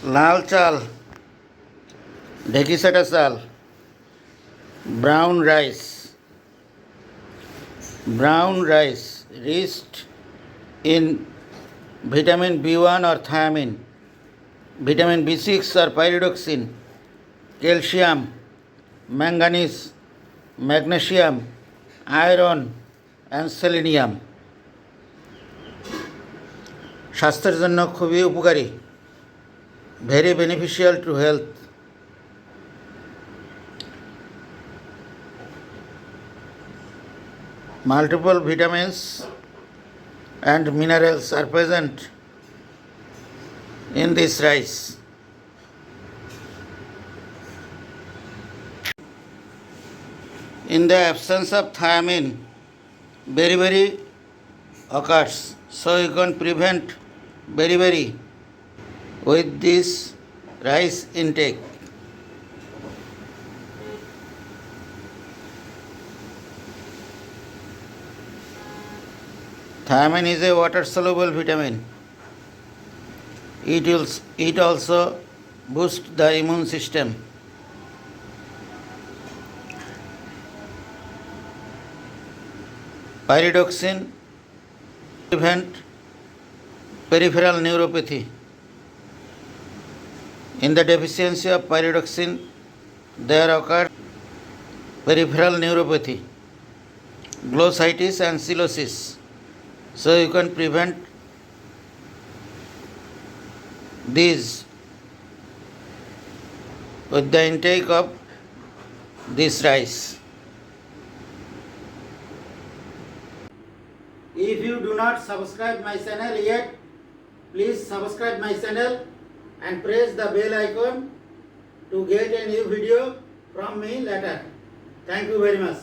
লাল চাল, ঢেঁকিসাটা চাল, brown rice rich in vitamin B1 or thiamine, vitamin B6 or pyridoxin, calcium, manganese, magnesium, iron and selenium. স্বাস্থ্যের জন্য খুবই উপকারী, very beneficial to health. Multiple vitamins and minerals are present in this rice. In the absence of thiamine, beriberi occurs, so you can prevent beriberi with this rice intake. Thiamine is a water-soluble vitamin. It also boosts the immune system. Pyridoxin prevent peripheral neuropathy. In the deficiency of pyridoxin, there occurs peripheral neuropathy, glossitis and cirrhosis. So you can prevent these with the intake of this rice. If you do not subscribe my channel yet, please subscribe my channel and press the bell icon to get a new video from me later. Thank you very much.